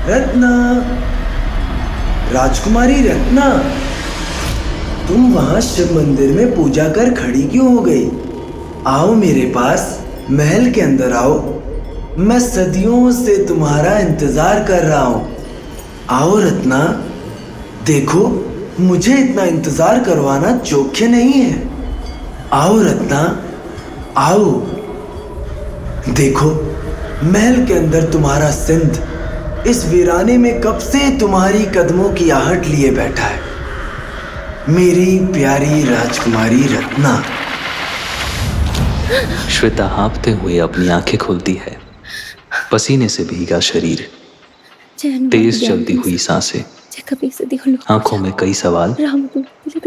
रत्ना, राजकुमारी रत्ना, तुम वहां शिव मंदिर में पूजा कर खड़ी क्यों हो गई? आओ मेरे पास, महल के अंदर आओ। मैं सदियों से तुम्हारा इंतजार कर रहा हूं। आओ रत्ना, देखो मुझे इतना इंतजार करवाना चोख्य नहीं है। आओ रत्ना, आओ। देखो महल के अंदर तुम्हारा सिंध इस वीराने में कब से तुम्हारी कदमों की आहट लिए बैठा है। मेरी प्यारी राजकुमारी रत्ना। श्वेता हाँफते हुए अपनी आंखें खोलती है। पसीने से भीगा शरीर, तेज चलती हुई सांसें, आंखों में कई सवाल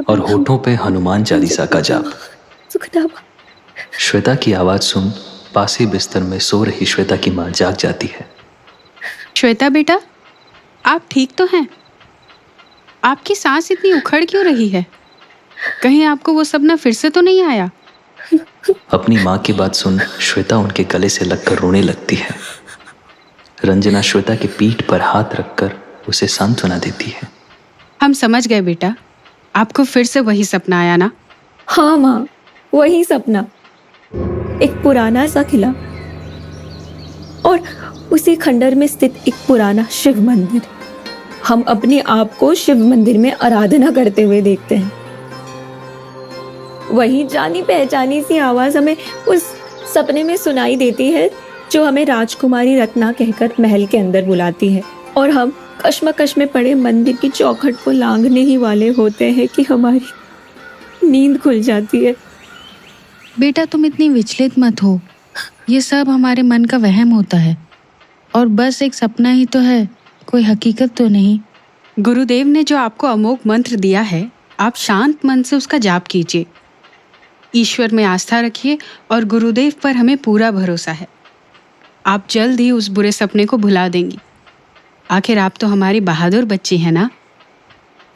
और होठों पे हनुमान चालीसा का जाप। श्वेता की आवाज सुन पास ही बिस्तर में सो रही श्वेता की मां जाग जाती है। श्वेता बेटा, आप ठीक तो हैं? आपकी सांस इतनी उखड़ क्यों रही है? कहीं आपको वो सपना फिर से तो नहीं आया? अपनी माँ की बात सुन श्वेता उनके गले से लगकर रोने लगती है। रंजना श्वेता के पीठ पर हाथ रखकर उसे सांत्वना देती है। हम समझ गए बेटा, आपको फिर से वही सपना आया ना? हाँ माँ, वही सपना, एक पुराना सा किला और उसी खंडर में स्थित एक पुराना शिव मंदिर। हम अपने आप को शिव मंदिर में आराधना करते हुए देखते हैं। वही जानी पहचानी सी आवाज हमें उस सपने में सुनाई देती है जो हमें राजकुमारी रत्ना कहकर महल के अंदर बुलाती है, और हम कश्मकश में पड़े मंदिर की चौखट को लांघने ही वाले होते हैं कि हमारी नींद खुल जाती है। बेटा तुम इतनी विचलित मत हो, ये सब हमारे मन का वहम होता है और बस एक सपना ही तो है, कोई हकीकत तो नहीं। गुरुदेव ने जो आपको अमोघ मंत्र दिया है, आप शांत मन से उसका जाप कीजिए। ईश्वर में आस्था रखिए और गुरुदेव पर हमें पूरा भरोसा है। आप जल्द ही उस बुरे सपने को भुला देंगी। आखिर आप तो हमारी बहादुर बच्ची है ना?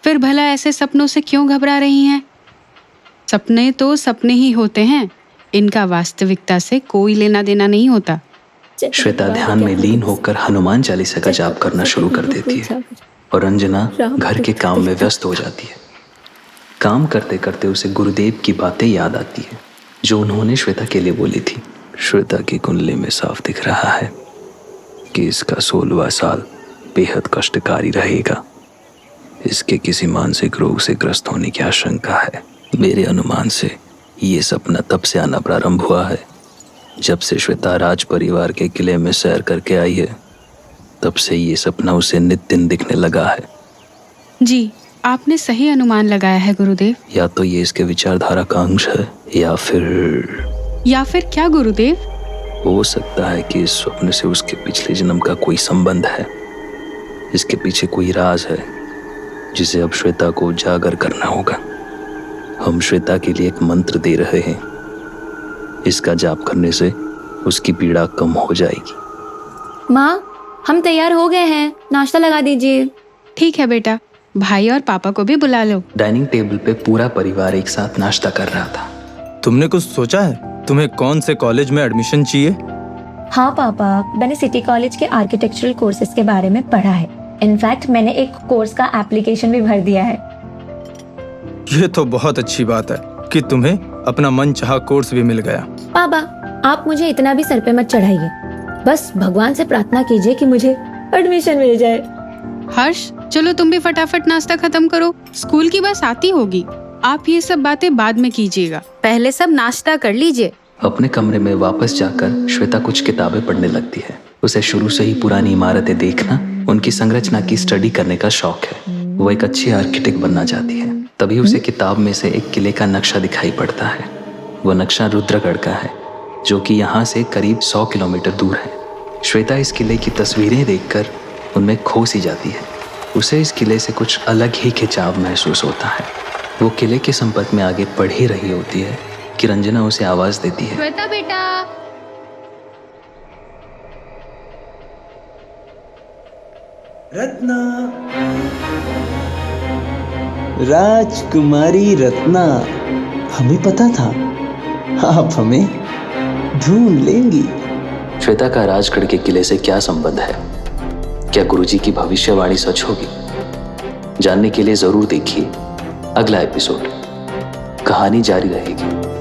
फिर भला ऐसे सपनों से क्यों घबरा रही हैं? सपने तो सपने ही होते हैं, इनका वास्तविकता से कोई लेना देना नहीं होता। श्वेता ध्यान में लीन होकर हनुमान चालीसा का जाप करना शुरू कर देती है और रंजना घर के काम में व्यस्त हो जाती है। काम करते करते उसे गुरुदेव की बातें याद आती है जो उन्होंने श्वेता के लिए बोली थी। श्वेता की कुंडली में साफ दिख रहा है कि इसका 16वां साल बेहद कष्टकारी रहेगा। इसके किसी मानसिक रोग से ग्रस्त होने की आशंका है। मेरे अनुमान से ये सपना तब से आना प्रारंभ हुआ है जब से श्वेता राज परिवार के किले में सैर करके आई है। तब से ये सपना उसे नित दिन दिखने लगा है। जी, आपने सही अनुमान लगाया है गुरुदेव। या तो ये इसके विचारधारा का अंश है या फिर क्या गुरुदेव? हो सकता है कि इस स्वप्न से उसके पिछले जन्म का कोई संबंध है। इसके पीछे कोई राज है जिसे अब श्वेता को उजागर करना होगा। हम श्वेता के लिए एक मंत्र दे रहे हैं। इसका जाप करने से उसकी पीड़ा कम हो जाएगी। माँ, हम तैयार हो गए हैं, नाश्ता लगा दीजिए। ठीक है बेटा, भाई और पापा को भी बुला लो। डाइनिंग टेबल पे पूरा परिवार एक साथ नाश्ता कर रहा था। तुमने कुछ सोचा है? तुम्हें कौन से कॉलेज में एडमिशन चाहिए? हाँ पापा, मैंने सिटी कॉलेज के आर्किटेक्चरल कोर्सेज के बारे में पढ़ा है। इनफैक्ट मैंने एक कोर्स का एप्लीकेशन भी भर दिया है। ये तो बहुत अच्छी बात है कि तुम्हें अपना मनचाहा कोर्स भी मिल गया। पापा, आप मुझे इतना भी सर पे मत चढ़ाइए। बस भगवान से प्रार्थना कीजिए कि मुझे एडमिशन मिल जाए। हर्ष, चलो तुम भी फटाफट नाश्ता खत्म करो, स्कूल की बस आती होगी। आप ये सब बातें बाद में कीजिएगा, पहले सब नाश्ता कर लीजिए। अपने कमरे में वापस जाकर श्वेता कुछ किताबें पढ़ने लगती है। उसे शुरू से ही पुरानी इमारतें देखना, उनकी संरचना की स्टडी करने का शौक है। वो एक अच्छी आर्किटेक्ट बनना चाहती है। तभी उसे किताब में से एक किले का नक्शा दिखाई पड़ता है। वो नक्शा रुद्रगढ़ का है जो कि यहाँ से करीब 100 किलोमीटर दूर है। श्वेता इस किले की तस्वीरें देखकर उनमें खो सी जाती है। उसे इस किले से कुछ अलग ही खिंचाव महसूस होता है। वो किले के संपर्क में आगे बढ़ ही रही होती है कि रंजना उसे आवाज देती है, श्वेता बेटा। रत्ना, राजकुमारी रत्ना, हमें पता था आप हमें ढूंढ लेंगी। श्वेता का राजगढ़ के किले से क्या संबंध है? क्या गुरुजी की भविष्यवाणी सच होगी? जानने के लिए जरूर देखिए अगला एपिसोड। कहानी जारी रहेगी।